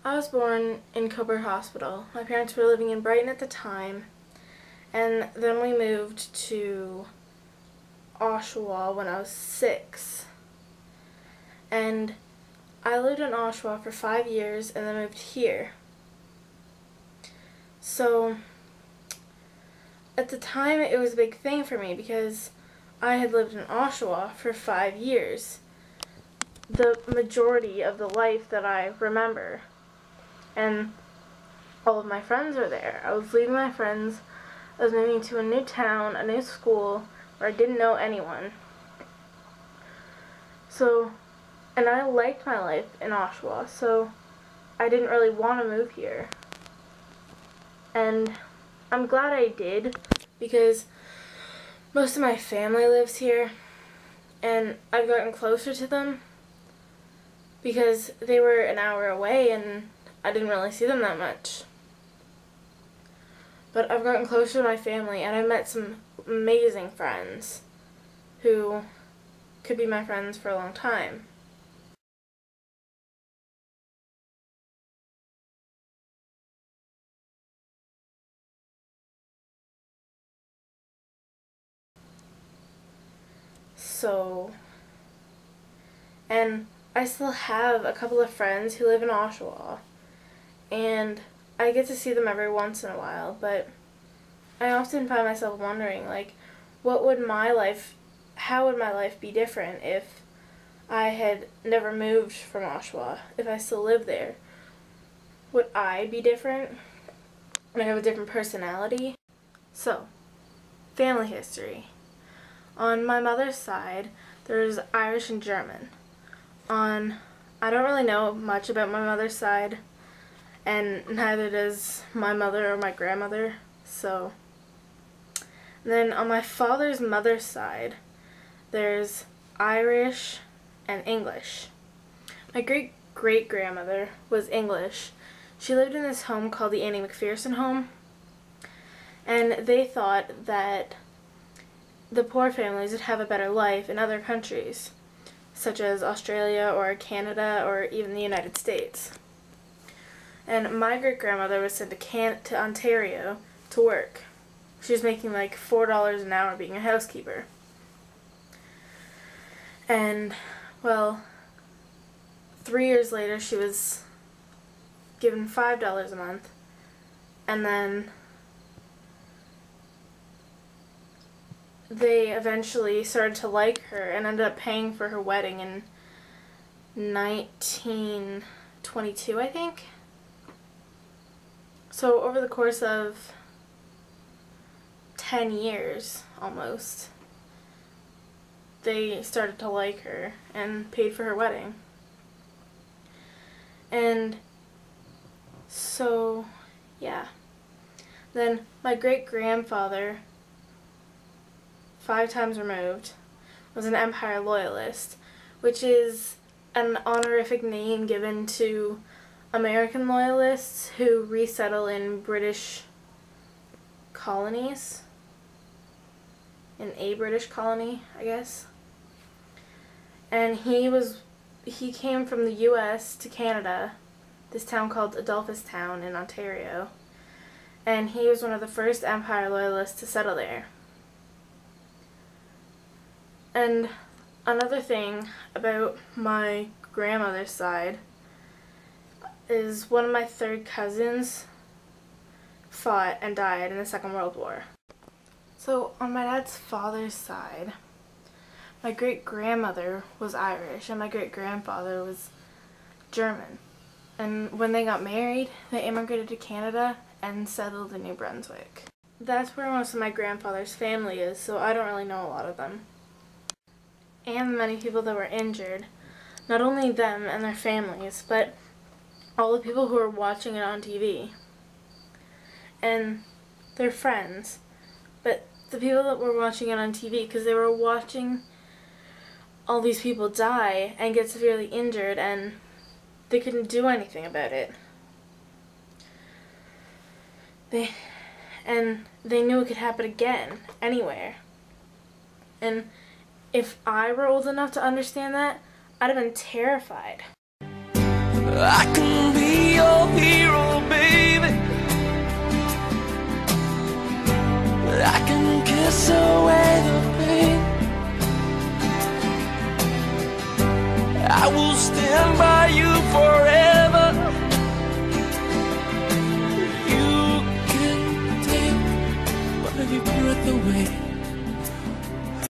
I was born in Coburg Hospital. My parents were living in Brighton at the time, and then we moved to Oshawa when I was 6. And I lived in Oshawa for 5 years and then moved here. So at the time it was a big thing for me because I had lived in Oshawa for 5 years, the majority of the life that I remember. And all of my friends were there. I was leaving my friends. I was moving to a new town, a new school, where I didn't know anyone. And I liked my life in Oshawa, so I didn't really want to move here. And I'm glad I did, because most of my family lives here, and I've gotten closer to them because they were an hour away and I didn't really see them that much. But I've gotten closer to my family, and I've met some amazing friends who could be my friends for a long time. And I still have a couple of friends who live in Oshawa, and I get to see them every once in a while, but I often find myself wondering, like, how would my life be different if I had never moved from Oshawa, if I still lived there? Would I be different? Would I have a different personality? So, family history. On my mother's side, there's Irish and German. I don't really know much about my mother's side, and neither does my mother or my grandmother, so. And then on my father's mother's side, there's Irish and English. My great-great-grandmother was English. She lived in this home called the Annie McPherson home, and they thought that the poor families would have a better life in other countries, such as Australia or Canada or even the United States. And my great-grandmother was sent to Ontario to work. She was making like $4 an hour being a housekeeper. And, well, 3 years later she was given $5 a month, and then they eventually started to like her and ended up paying for her wedding in 1922, I think. So over the course of 10 years, almost, they started to like her and paid for her wedding. And so, yeah. Then my great-grandfather, 5 times removed, was an Empire Loyalist, which is an honorific name given to American Loyalists who resettle in British colonies. In a British colony, I guess. And he came from the US to Canada, this town called Adolphustown in Ontario, and he was one of the first Empire Loyalists to settle there. And another thing about my grandmother's side is one of my third cousins fought and died in the Second World War. So on my dad's father's side, my great-grandmother was Irish and my great-grandfather was German. And when they got married, they immigrated to Canada and settled in New Brunswick. That's where most of my grandfather's family is, so I don't really know a lot of them. And the many people that were injured, not only them and their families, but all the people who were watching it on TV. And their friends. But the people that were watching it on TV, because they were watching all these people die and get severely injured, and they couldn't do anything about it. They knew it could happen again, anywhere. And if I were old enough to understand that, I'd have been terrified. I can be your hero, baby. I can kiss away the pain. I will stand by you forever.